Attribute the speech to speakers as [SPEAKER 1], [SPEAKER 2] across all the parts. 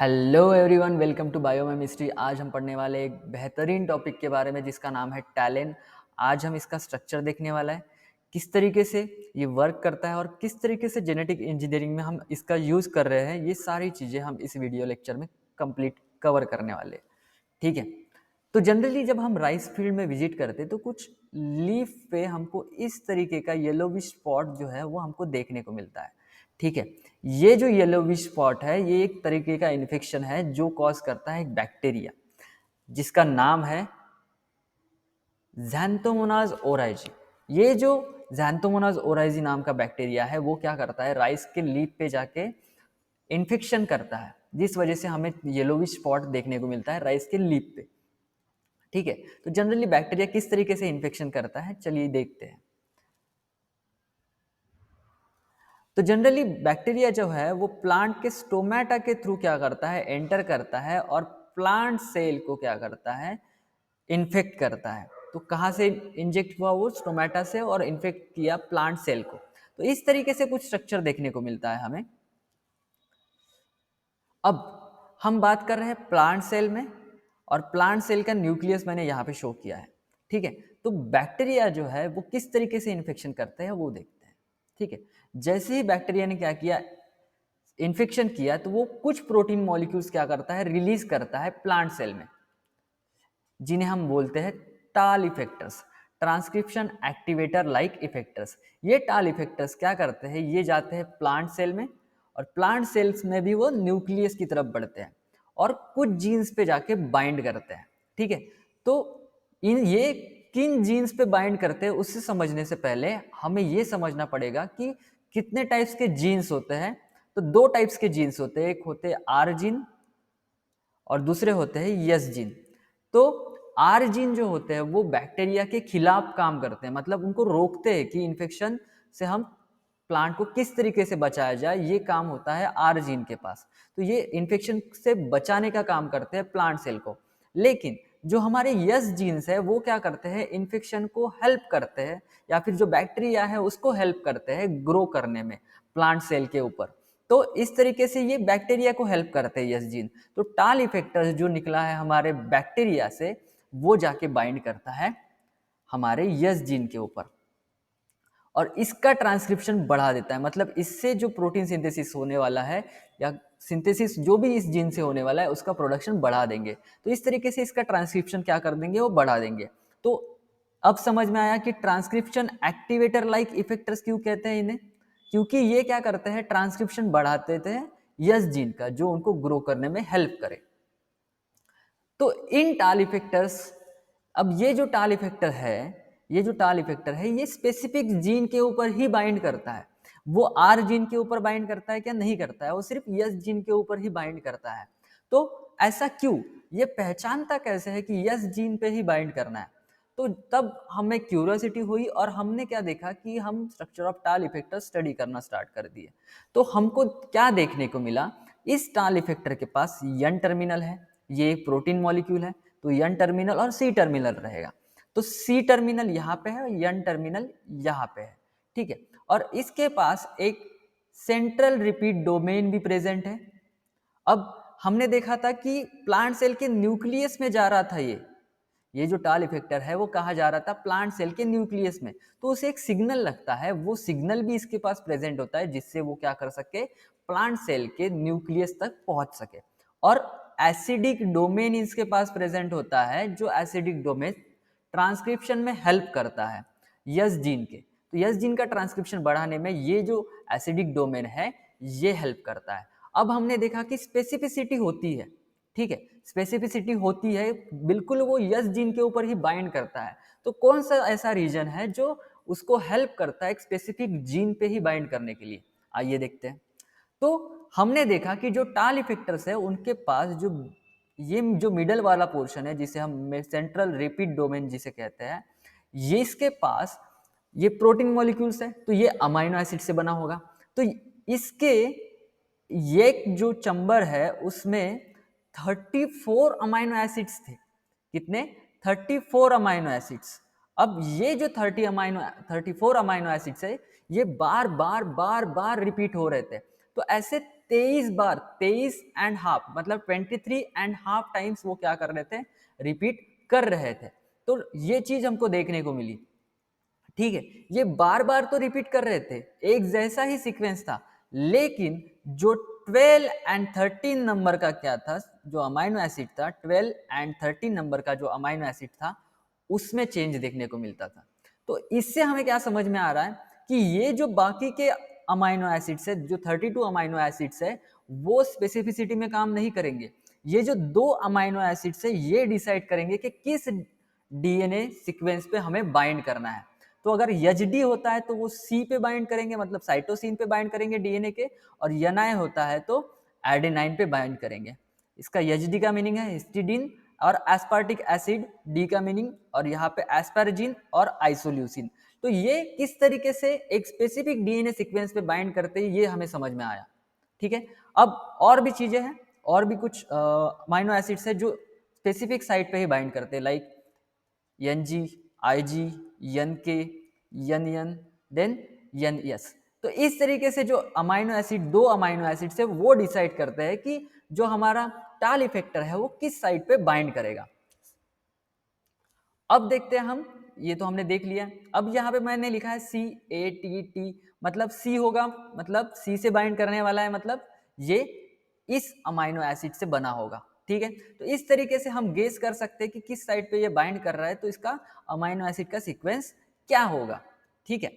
[SPEAKER 1] Hello everyone, welcome to biochemistry. आज हम पढ़ने वाले एक बेहतरीन टॉपिक के बारे में जिसका नाम है टैलिन। आज हम इसका स्ट्रक्चर देखने वाला है, किस तरीके से ये वर्क करता है और किस तरीके से जेनेटिक इंजीनियरिंग में हम इसका यूज़ कर रहे हैं। ये सारी चीज़ें हम इस वीडियो लेक्चर में कंप्लीट कवर करने वाले हैं। ठीक है, तो जनरली जब हम राइस फील्ड में विजिट करते हैं तो कुछ लीफ पे हमको इस तरीके का येलोविश स्पॉट जो है वो हमको देखने को मिलता है। ठीक है, ये जो येलोविश स्पॉट है ये एक तरीके का इन्फेक्शन है जो कॉज करता है एक बैक्टीरिया जिसका नाम है ज़ैंथोमोनाज ओराइजी। ये जो ज़ैंथोमोनाज ओराइजी नाम का बैक्टीरिया है वो क्या करता है, राइस के लीफ पे जाके इन्फेक्शन करता है, जिस वजह से हमें येलोविश स्पॉट देखने को मिलता है राइस के लीफ पे। ठीक है, तो जनरली बैक्टीरिया किस तरीके से इन्फेक्शन करता है, चलिए देखते हैं। तो जनरली बैक्टीरिया जो है वो प्लांट के स्टोमेटा के थ्रू क्या करता है, एंटर करता है और प्लांट सेल को क्या करता है, इन्फेक्ट करता है। तो कहाँ से इंजेक्ट हुआ, वो स्टोमेटा से, और इन्फेक्ट किया प्लांट सेल को। तो इस तरीके से कुछ स्ट्रक्चर देखने को मिलता है हमें। अब हम बात कर रहे हैं प्लांट सेल में, और प्लांट सेल का न्यूक्लियस मैंने यहाँ पे शो किया है। ठीक है, तो बैक्टीरिया जो है वो किस तरीके से इन्फेक्शन करते हैं वो देखते हैं। ठीक है, जैसे ही बैक्टीरिया ने क्या किया, इन्फेक्शन किया, तो वो कुछ प्रोटीन मॉलिक्यूल्स क्या करता है, रिलीज करता है प्लांट सेल में, जिन्हें हम बोलते हैं टाल effectors, transcription activator like effectors. ये टाल इफेक्टर्स क्या करते हैं, ये जाते हैं प्लांट सेल में, और प्लांट सेल्स में भी वो न्यूक्लियस की तरफ बढ़ते हैं और कुछ जीन्स पे जाके बाइंड करते हैं। ठीक है, तो ये किन जीन्स पे बाइंड करते हैं उससे समझने से पहले हमें ये समझना पड़ेगा कि कितने टाइप्स के जीन्स होते हैं। तो दो टाइप्स के जीन्स होते हैं, एक होते हैं आर जीन और दूसरे होते हैं यस जीन। तो आर जीन जो होते हैं वो बैक्टीरिया के खिलाफ काम करते हैं, मतलब उनको रोकते हैं कि इन्फेक्शन से हम प्लांट को किस तरीके से बचाया जाए, ये काम होता है आर जीन के पास। तो ये इन्फेक्शन से बचाने का काम करते हैं प्लांट सेल को। लेकिन जो हमारे यस जीन्स है वो क्या करते हैं, इन्फेक्शन को हेल्प करते हैं, या फिर जो बैक्टीरिया है उसको हेल्प करते हैं ग्रो करने में प्लांट सेल के ऊपर। तो इस तरीके से ये बैक्टीरिया को हेल्प करते हैं यस जीन। तो टाल इफेक्टर्स जो निकला है हमारे बैक्टीरिया से, वो जाके बाइंड करता है हमारे यस जीन के ऊपर और इसका ट्रांसक्रिप्शन बढ़ा देता है। मतलब इससे जो प्रोटीन सिंथेसिस होने वाला है या सिंथेसिस जो भी इस जीन से होने वाला है उसका प्रोडक्शन बढ़ा देंगे। तो इस तरीके से इसका ट्रांसक्रिप्शन क्या कर देंगे, वो बढ़ा देंगे। तो अब समझ में आया कि ट्रांसक्रिप्शन एक्टिवेटर लाइक इफेक्टर्स क्यों कहते हैं इन्हें, क्योंकि ये क्या करते हैं, ट्रांसक्रिप्शन बढ़ाते थे यस जीन का, जो उनको ग्रो करने में हेल्प करे। तो इन टाल इफेक्टर्स, अब ये जो टाल इफेक्टर है, ये स्पेसिफिक जीन के ऊपर ही बाइंड करता है। वो आर जीन के ऊपर बाइंड करता है क्या, नहीं करता है, वो सिर्फ यस जीन के ऊपर ही बाइंड करता है। तो ऐसा क्यों, ये पहचानता कैसे है कि यस जीन पे ही बाइंड करना है। तो तब हमें क्यूरियोसिटी हुई और हमने क्या देखा कि हम स्ट्रक्चर ऑफ टाल इफेक्टर स्टडी करना स्टार्ट कर दिए। तो हमको क्या देखने को मिला, इस टाल इफेक्टर के पास यन टर्मिनल है, ये एक प्रोटीन मॉलिक्यूल है, तो यन टर्मिनल और सी टर्मिनल रहेगा। तो सी टर्मिनल यहाँ पे है, यन टर्मिनल यहाँ पे है। ठीक है, और इसके पास एक सेंट्रल रिपीट डोमेन भी प्रेजेंट है। अब हमने देखा था कि प्लांट सेल के न्यूक्लियस में जा रहा था, ये जो टाल इफेक्टर है वो कहाँ जा रहा था, प्लांट सेल के न्यूक्लियस में। तो उसे एक सिग्नल लगता है, वो सिग्नल भी इसके पास प्रेजेंट होता है जिससे वो क्या कर सके, प्लांट सेल के न्यूक्लियस तक पहुंच सके। और एसिडिक डोमेन इसके पास प्रेजेंट होता है, जो एसिडिक डोमेन ट्रांसक्रिप्शन में हेल्प करता है यस जीन के। तो यस जीन का ट्रांसक्रिप्शन बढ़ाने में ये जो एसिडिक डोमेन है ये हेल्प करता है। अब हमने देखा कि स्पेसिफिसिटी होती है। ठीक है, स्पेसिफिसिटी होती है, बिल्कुल वो यस जीन के ऊपर ही बाइंड करता है। तो कौन सा ऐसा रीजन है जो उसको हेल्प करता है एक स्पेसिफिक जीन पे ही बाइंड करने के लिए, आइए देखते हैं। तो हमने देखा कि जो टाल इफेक्टर्स है उनके पास ये जो मिडल वाला पोर्शन है जिसे हम सेंट्रल रिपीट डोमेन जिसे कहते हैं, ये इसके पास ये प्रोटीन मॉलिक्यूल्स है, तो ये अमाइनो एसिड से बना होगा। तो इसके ये जो चंबर है उसमें 34 अमाइनो एसिड्स थे। कितने, 34 अमाइनो एसिड्स। अब ये जो 34 अमाइनो एसिड्स है ये बार बार रिपीट हो रहे थे। तो ऐसे 23 बार, 23.5 मतलब 23.5 टाइम्स वो क्या कर रहे थे, रिपीट कर रहे थे। तो ये चीज हमको देखने को मिली, ठीक है। ये बार बार तो रिपीट कर रहे थे, एक जैसा ही सीक्वेंस था, लेकिन जो 12 एंड 13 नंबर का क्या था, जो अमाइनो एसिड था, 12 एंड 13 नंबर का जो अमाइनो एसिड था, उसमें चेंज देखने को मिलता था। तो इससे हमें क्या समझ में आ रहा है कि ये जो बाकी के अमाइनो एसिड्स है, जो 32 अमाइनो एसिड्स है, वो स्पेसिफिसिटी में काम नहीं करेंगे। ये जो 2 अमाइनो एसिड्स है, ये डिसाइड करेंगे कि किस डीएनए सीक्वेंस पे हमें बाइंड करना है। तो अगर यजडी होता है तो वो सी पे बाइंड करेंगे, मतलब साइटोसिन पे बाइंड करेंगे डीएनए के, और यनाए होता है तो एडेनाइन पे बाइंड करेंगे। इसका यजडी का मीनिंग है हिस्टिडीन, और एस्पार्टिक एसिड डी का मीनिंग, और यहाँ पे एस्पारजिन और आइसोल्यूसिन। तो ये किस तरीके से एक स्पेसिफिक डीएनए सीक्वेंस पे बाइंड करते हैं, ये हमें समझ में आया, ठीक है। अब और भी चीजें हैं, और भी कुछ अमाइनो एसिड्स है जो स्पेसिफिक साइट पे ही बाइंड करते हैं, like NG, IG, NK, NN, then NS. तो इस तरीके से जो अमाइनो एसिड, 2 अमाइनो एसिड है, वो डिसाइड करते हैं कि जो हमारा टाल इफेक्टर है वो किस साइड पे बाइंड करेगा। अब देखते हैं हम, ये तो हमने देख लिया। अब यहाँ पे मैंने लिखा है CATT, मतलब C होगा, मतलब C से बाइंड करने वाला है, मतलब ये इस अमाइनो एसिड से बना होगा, ठीक है। तो इस तरीके से हम गेस कर सकते हैं कि किस साइड पे ये बाइंड कर रहा है, तो इसका अमाइनो एसिड का सीक्वेंस क्या होगा, ठीक है।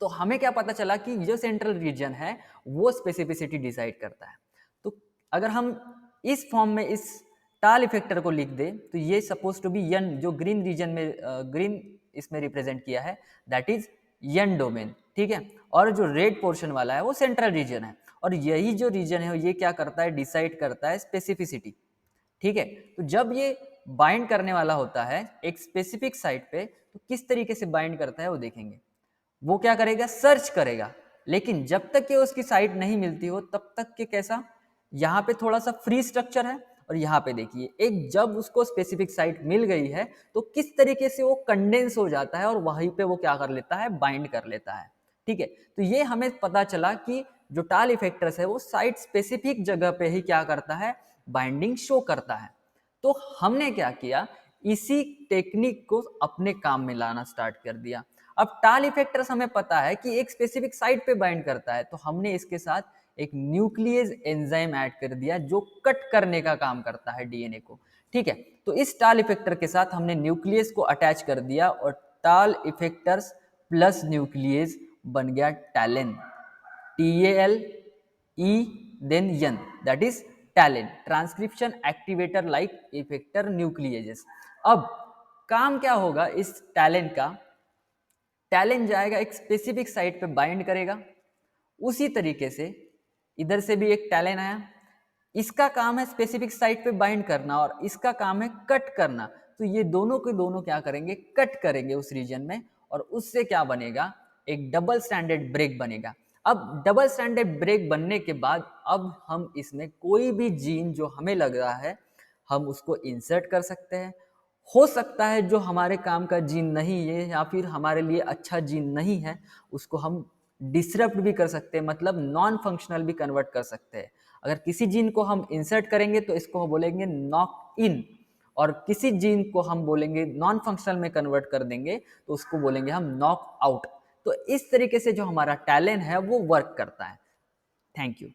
[SPEAKER 1] तो हमें क्या पता चला कि जो सेंट्रल रीजन है वो स्पेसिफिसिटी डिसाइड करता है। तो अगर हम इस फॉर्म में इस टाल इफेक्टर को लिख दे, तो ये सपोज टू बी यन, जो ग्रीन रीजन में ग्रीन इसमें रिप्रेजेंट किया है, दैट इज यन डोमेन, ठीक है। और जो रेड पोर्शन वाला है वो सेंट्रल रीजन है, और यही जो रीजन है ये क्या करता है, डिसाइड करता है स्पेसिफिसिटी, ठीक है। तो जब ये बाइंड करने वाला होता है एक स्पेसिफिक साइट पे, तो किस तरीके से बाइंड करता है वो देखेंगे। वो क्या करेगा, सर्च करेगा, लेकिन जब तक कि उसकी साइट नहीं मिलती हो तब तक के कैसा, यहाँ पे थोड़ा सा फ्री स्ट्रक्चर है, और यहाँ पे देखिए एक जब उसको स्पेसिफिक साइट मिल गई है तो किस तरीके से वो कंडेंस हो जाता है और वहीं पे वो क्या कर लेता है, बाइंड कर लेता है, ठीक है। तो ये हमें पता चला कि जो टाल इफेक्टर्स है वो साइट स्पेसिफिक जगह पे ही क्या करता है, बाइंडिंग शो करता है। तो हमने क्या किया, इसी टेक्निक को अपने काम में लाना स्टार्ट कर दिया। अब टाल इफेक्टर्स हमें पता है कि एक स्पेसिफिक साइट पे बाइंड करता है, तो हमने इसके साथ एक न्यूक्लियस एंजाइम ऐड कर दिया जो कट करने का काम करता है डीएनए को, ठीक है। तो इस टाल इफेक्टर के साथ हमने न्यूक्लियस को अटैच कर दिया, और टाल इफेक्टर्स प्लस न्यूक्लियस बन गया TALEN, TALE then N, that is TALEN, transcription activator like effector nucleases. अब काम क्या होगा इस टैलिन का, टैलिन जाएगा एक स्पेसिफिक साइट पे बाइंड करेगा, उसी तरीके से इधर से भी एक टैलिन आया, इसका काम है स्पेसिफिक साइट पे बाइंड करना और इसका काम है कट करना। तो ये दोनों के दोनों क्या करेंगे, कट करेंगे उस रीजन में, और उससे क्या बनेगा, एक डबल स्टैंडर्ड ब्रेक बनेगा। अब डबल स्टैंडर्ड ब्रेक बनने के बाद अब हम इसमें कोई भी जीन जो हमें लग रहा है हम उसको इंसर्ट कर सकते हैं। हो सकता है जो हमारे काम का जीन नहीं है या फिर हमारे लिए अच्छा जीन नहीं है, उसको हम डिसरप्ट भी कर सकते हैं, मतलब नॉन फंक्शनल भी कन्वर्ट कर सकते हैं। अगर किसी जीन को हम इंसर्ट करेंगे तो इसको हम बोलेंगे नॉक इन, और किसी जीन को हम बोलेंगे नॉन फंक्शनल में कन्वर्ट कर देंगे तो उसको बोलेंगे हम नॉक आउट। तो इस तरीके से जो हमारा टैलेंट है वो वर्क करता है। Thank you.